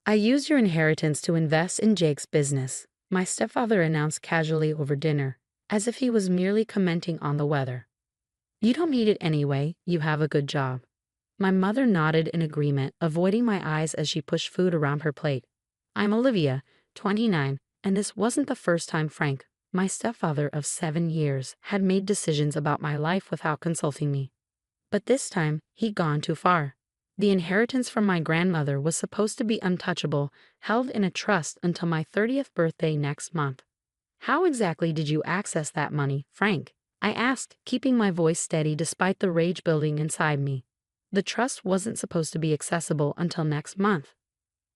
I used your inheritance to invest in Jake's business, my stepfather announced casually over dinner, as if he was merely commenting on the weather. You don't need it anyway, you have a good job. My mother nodded in agreement, avoiding my eyes as she pushed food around her plate. I'm Olivia, 29, and this wasn't the first time Frank, my stepfather of 7 years, had made decisions about my life without consulting me. But this time, he'd gone too far. The inheritance from my grandmother was supposed to be untouchable, held in a trust until my 30th birthday next month. How exactly did you access that money, Frank? I asked, keeping my voice steady despite the rage building inside me. The trust wasn't supposed to be accessible until next month.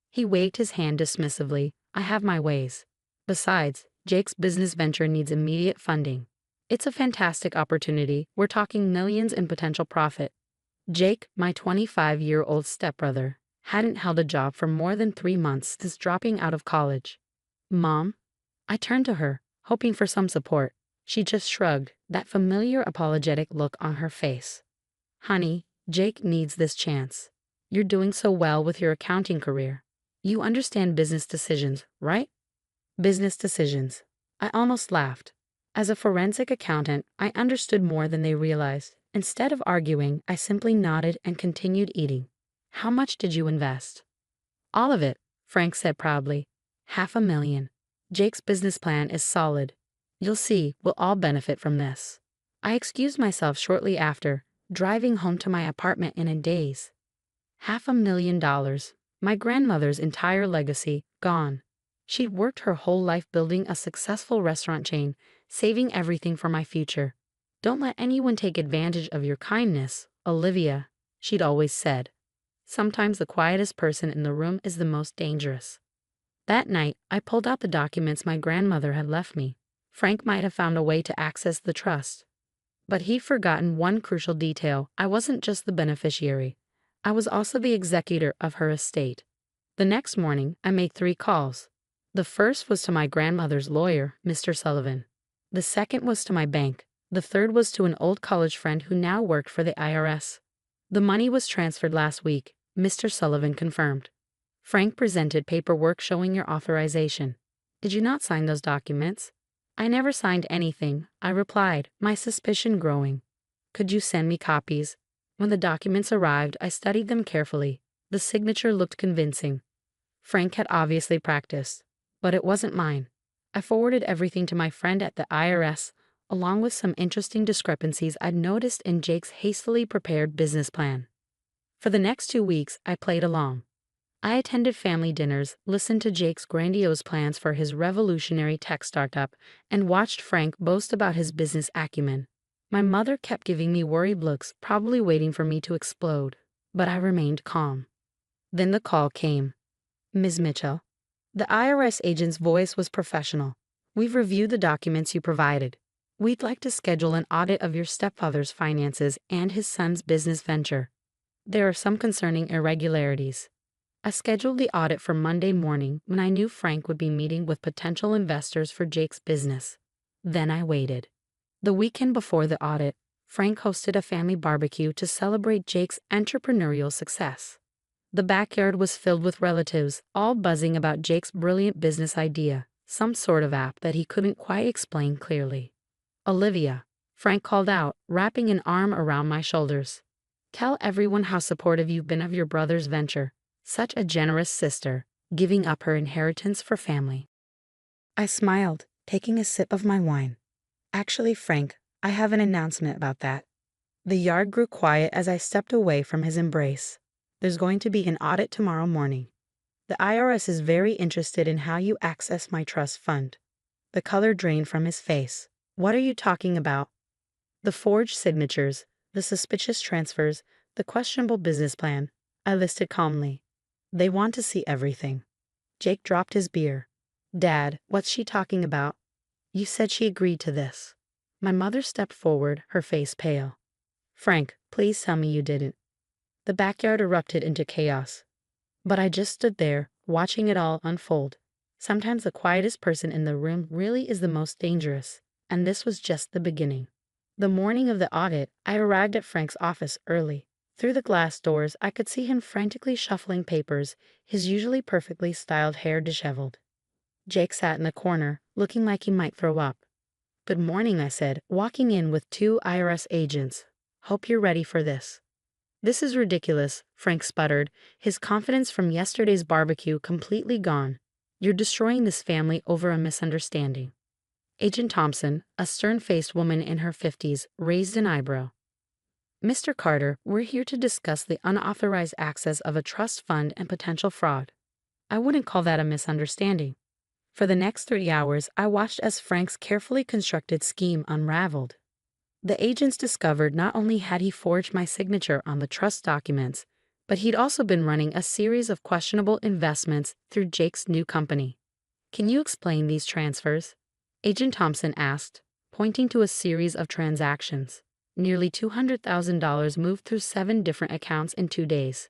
He waved his hand dismissively. I have my ways. Besides, Jake's business venture needs immediate funding. It's a fantastic opportunity. We're talking millions in potential profit. Jake, my 25-year-old stepbrother, hadn't held a job for more than 3 months since dropping out of college. Mom? I turned to her, hoping for some support. She just shrugged, that familiar apologetic look on her face. Honey, Jake needs this chance. You're doing so well with your accounting career. You understand business decisions, right? Business decisions. I almost laughed. As a forensic accountant, I understood more than they realized. Instead of arguing, I simply nodded and continued eating. How much did you invest? All of it, Frank said proudly. $500,000. Jake's business plan is solid. You'll see, we'll all benefit from this. I excused myself shortly after, driving home to my apartment in a daze. $500,000. My grandmother's entire legacy, gone. She'd worked her whole life building a successful restaurant chain, saving everything for my future. Don't let anyone take advantage of your kindness, Olivia, she'd always said. Sometimes the quietest person in the room is the most dangerous. That night, I pulled out the documents my grandmother had left me. Frank might have found a way to access the trust. But he'd forgotten one crucial detail. I wasn't just the beneficiary. I was also the executor of her estate. The next morning, I made 3 calls. The first was to my grandmother's lawyer, Mr. Sullivan. The second was to my bank. The third was to an old college friend who now worked for the IRS. The money was transferred last week, Mr. Sullivan confirmed. Frank presented paperwork showing your authorization. Did you not sign those documents? I never signed anything, I replied, my suspicion growing. Could you send me copies? When the documents arrived, I studied them carefully. The signature looked convincing. Frank had obviously practiced, but it wasn't mine. I forwarded everything to my friend at the IRS, along with some interesting discrepancies I'd noticed in Jake's hastily prepared business plan. For the next 2 weeks, I played along. I attended family dinners, listened to Jake's grandiose plans for his revolutionary tech startup, and watched Frank boast about his business acumen. My mother kept giving me worried looks, probably waiting for me to explode, but I remained calm. Then the call came. Ms. Mitchell. The IRS agent's voice was professional. We've reviewed the documents you provided. We'd like to schedule an audit of your stepfather's finances and his son's business venture. There are some concerning irregularities. I scheduled the audit for Monday morning when I knew Frank would be meeting with potential investors for Jake's business. Then I waited. The weekend before the audit, Frank hosted a family barbecue to celebrate Jake's entrepreneurial success. The backyard was filled with relatives, all buzzing about Jake's brilliant business idea, some sort of app that he couldn't quite explain clearly. Olivia, Frank called out, wrapping an arm around my shoulders. Tell everyone how supportive you've been of your brother's venture. Such a generous sister, giving up her inheritance for family. I smiled, taking a sip of my wine. Actually, Frank, I have an announcement about that. The yard grew quiet as I stepped away from his embrace. There's going to be an audit tomorrow morning. The IRS is very interested in how you access my trust fund. The color drained from his face. What are you talking about? The forged signatures, the suspicious transfers, the questionable business plan, I listed calmly. They want to see everything. Jake dropped his beer. Dad, what's she talking about? You said she agreed to this. My mother stepped forward, her face pale. Frank, please tell me you didn't. The backyard erupted into chaos. But I just stood there, watching it all unfold. Sometimes the quietest person in the room really is the most dangerous, and this was just the beginning. The morning of the audit, I arrived at Frank's office early. Through the glass doors, I could see him frantically shuffling papers, his usually perfectly styled hair disheveled. Jake sat in the corner, looking like he might throw up. "Good morning," I said, walking in with two IRS agents. "Hope you're ready for this." "This is ridiculous," Frank sputtered, his confidence from yesterday's barbecue completely gone. "You're destroying this family over a misunderstanding." Agent Thompson, a stern-faced woman in her 50s, raised an eyebrow. "Mr. Carter, we're here to discuss the unauthorized access of a trust fund and potential fraud." "I wouldn't call that a misunderstanding." For the next 3 hours, I watched as Frank's carefully constructed scheme unraveled. The agents discovered not only had he forged my signature on the trust documents, but he'd also been running a series of questionable investments through Jake's new company. "Can you explain these transfers?" Agent Thompson asked, pointing to a series of transactions. Nearly $200,000 moved through 7 different accounts in 2 days.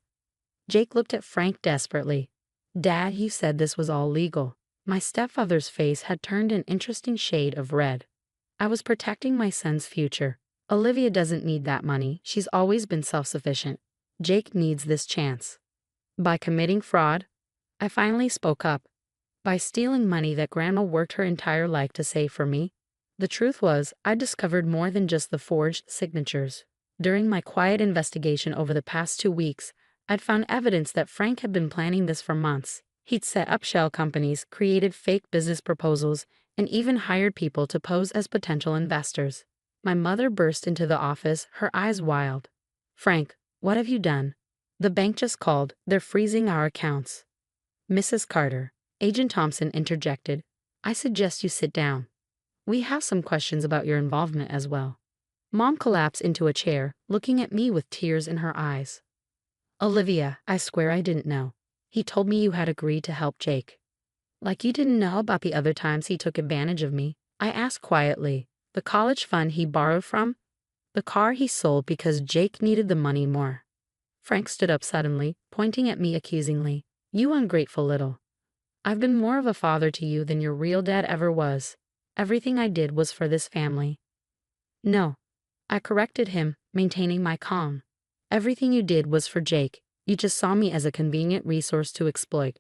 Jake looked at Frank desperately. "Dad, you said this was all legal." My stepfather's face had turned an interesting shade of red. "I was protecting my son's future. Olivia doesn't need that money. She's always been self-sufficient. Jake needs this chance." "By committing fraud?" I finally spoke up. "By stealing money that Grandma worked her entire life to save for me." The truth was, I discovered more than just the forged signatures. During my quiet investigation over the past 2 weeks, I'd found evidence that Frank had been planning this for months. He'd set up shell companies, created fake business proposals, and even hired people to pose as potential investors. My mother burst into the office, her eyes wild. "Frank, what have you done?" "The bank just called. They're freezing our accounts." "Mrs. Carter," Agent Thompson interjected, "I suggest you sit down. We have some questions about your involvement as well." Mom collapsed into a chair, looking at me with tears in her eyes. "Olivia, I swear I didn't know. He told me you had agreed to help Jake." "Like you didn't know about the other times he took advantage of me?" I asked quietly. "The college fund he borrowed from? The car he sold because Jake needed the money more?" Frank stood up suddenly, pointing at me accusingly. "You ungrateful little. I've been more of a father to you than your real dad ever was. Everything I did was for this family." "No." I corrected him, maintaining my calm. "Everything you did was for Jake. You just saw me as a convenient resource to exploit."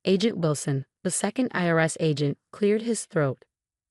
Agent Wilson, the second IRS agent, cleared his throat.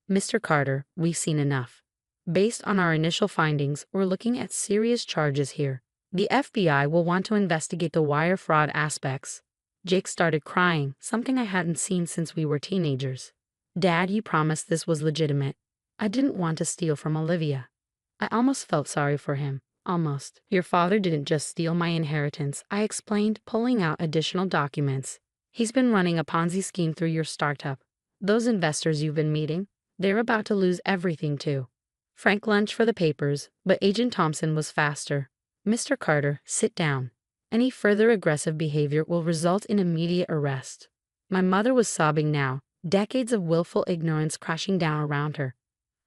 "Mr. Carter, we've seen enough. Based on our initial findings, we're looking at serious charges here. The FBI will want to investigate the wire fraud aspects." Jake started crying, something I hadn't seen since we were teenagers. "Dad, you promised this was legitimate." "I didn't want to steal from Olivia." I almost felt sorry for him. Almost. "Your father didn't just steal my inheritance," I explained, pulling out additional documents. "He's been running a Ponzi scheme through your startup. Those investors you've been meeting, they're about to lose everything too." Frank lunged for the papers, but Agent Thompson was faster. "Mr. Carter, sit down. Any further aggressive behavior will result in immediate arrest." My mother was sobbing now, decades of willful ignorance crashing down around her.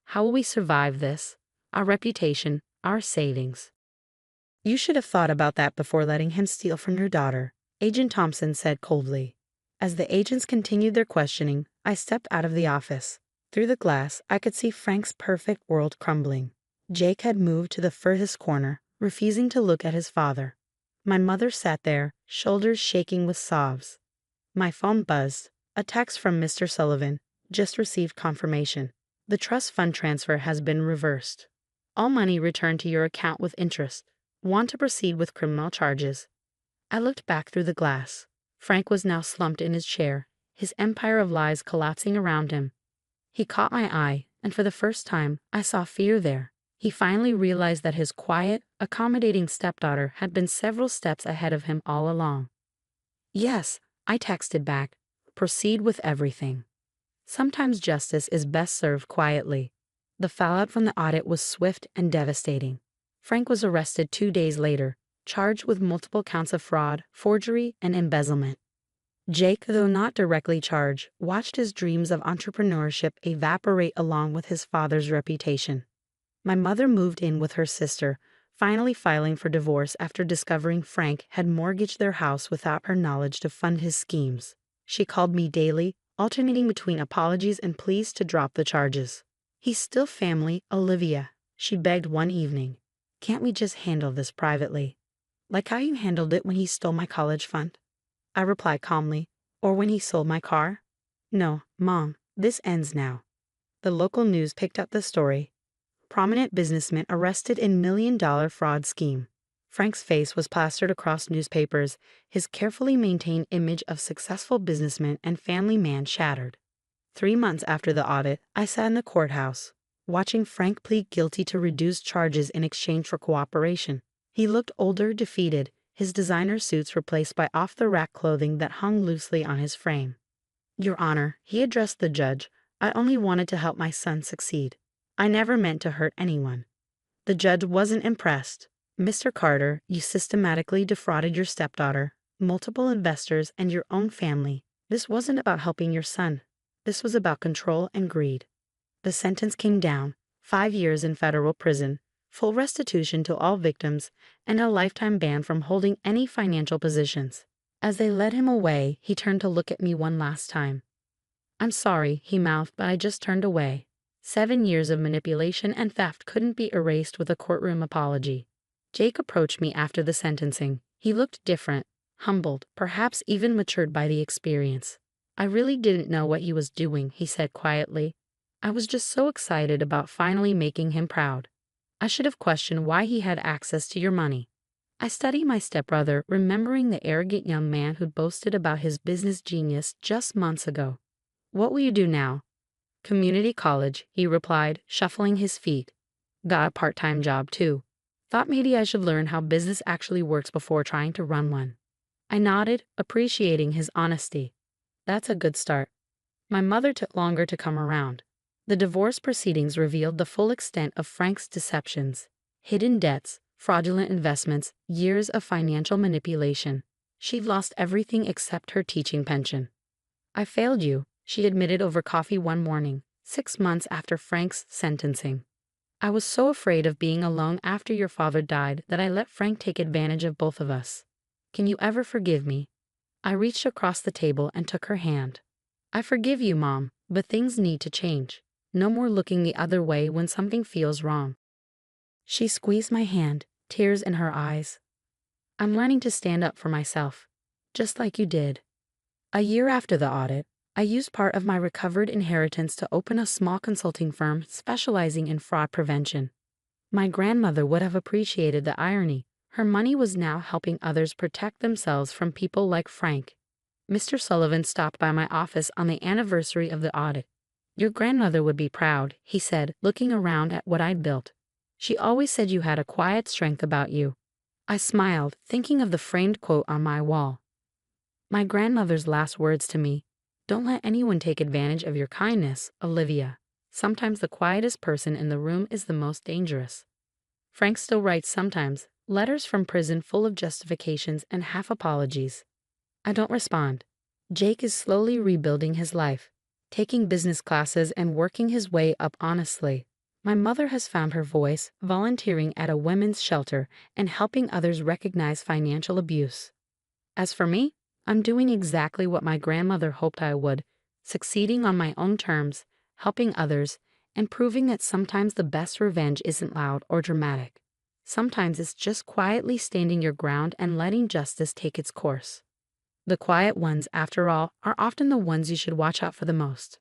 "How will we survive this? Our reputation, our savings." "You should have thought about that before letting him steal from your daughter," Agent Thompson said coldly. As the agents continued their questioning, I stepped out of the office. Through the glass, I could see Frank's perfect world crumbling. Jake had moved to the furthest corner, refusing to look at his father. My mother sat there, shoulders shaking with sobs. My phone buzzed. A text from Mr. Sullivan. "Just received confirmation. The trust fund transfer has been reversed. All money returned to your account with interest. Want to proceed with criminal charges." I looked back through the glass. Frank was now slumped in his chair, his empire of lies collapsing around him. He caught my eye, and for the first time, I saw fear there. He finally realized that his quiet, accommodating stepdaughter had been several steps ahead of him all along. "Yes," I texted back. "Proceed with everything." Sometimes justice is best served quietly. The fallout from the audit was swift and devastating. Frank was arrested 2 days later, charged with multiple counts of fraud, forgery, and embezzlement. Jake, though not directly charged, watched his dreams of entrepreneurship evaporate along with his father's reputation. My mother moved in with her sister, finally filing for divorce after discovering Frank had mortgaged their house without her knowledge to fund his schemes. She called me daily, alternating between apologies and pleas to drop the charges. "He's still family, Olivia," she begged one evening. "Can't we just handle this privately?" Like how you handled it when he stole my college fund. I replied calmly. Or when he sold my car? No, Mom, this ends now. The local news picked up the story. Prominent businessman arrested in $1 million fraud scheme. Frank's face was plastered across newspapers, his carefully maintained image of successful businessman and family man shattered. 3 months after the audit, I sat in the courthouse, watching Frank plead guilty to reduced charges in exchange for cooperation. He looked older, defeated, his designer suits replaced by off-the-rack clothing that hung loosely on his frame. Your Honor, he addressed the judge, I only wanted to help my son succeed. I never meant to hurt anyone. The judge wasn't impressed. Mr. Carter, you systematically defrauded your stepdaughter, multiple investors, and your own family. This wasn't about helping your son. This was about control and greed. The sentence came down, 5 years in federal prison, full restitution to all victims, and a lifetime ban from holding any financial positions. As they led him away, he turned to look at me one last time. I'm sorry, he mouthed, but I just turned away. 7 years of manipulation and theft couldn't be erased with a courtroom apology. Jake approached me after the sentencing. He looked different, humbled, perhaps even matured by the experience. I really didn't know what he was doing, he said quietly. I was just so excited about finally making him proud. I should have questioned why he had access to your money. I studied my stepbrother, remembering the arrogant young man who'd boasted about his business genius just months ago. What will you do now? Community college, he replied, shuffling his feet. Got a part-time job, too. Thought maybe I should learn how business actually works before trying to run one. I nodded, appreciating his honesty. That's a good start. My mother took longer to come around. The divorce proceedings revealed the full extent of Frank's deceptions. Hidden debts, fraudulent investments, years of financial manipulation. She'd lost everything except her teaching pension. I failed you, she admitted over coffee one morning, 6 months after Frank's sentencing. I was so afraid of being alone after your father died that I let Frank take advantage of both of us. Can you ever forgive me? I reached across the table and took her hand. I forgive you, Mom, but things need to change. No more looking the other way when something feels wrong. She squeezed my hand, tears in her eyes. I'm learning to stand up for myself, just like you did. A year after the audit, I used part of my recovered inheritance to open a small consulting firm specializing in fraud prevention. My grandmother would have appreciated the irony. Her money was now helping others protect themselves from people like Frank. Mr. Sullivan stopped by my office on the anniversary of the audit. Your grandmother would be proud, he said, looking around at what I'd built. She always said you had a quiet strength about you. I smiled, thinking of the framed quote on my wall. My grandmother's last words to me. Don't let anyone take advantage of your kindness, Olivia. Sometimes the quietest person in the room is the most dangerous. Frank still writes sometimes, letters from prison full of justifications and half apologies. I don't respond. Jake is slowly rebuilding his life, taking business classes and working his way up honestly. My mother has found her voice, volunteering at a women's shelter and helping others recognize financial abuse. As for me, I'm doing exactly what my grandmother hoped I would, succeeding on my own terms, helping others, and proving that sometimes the best revenge isn't loud or dramatic. Sometimes it's just quietly standing your ground and letting justice take its course. The quiet ones, after all, are often the ones you should watch out for the most.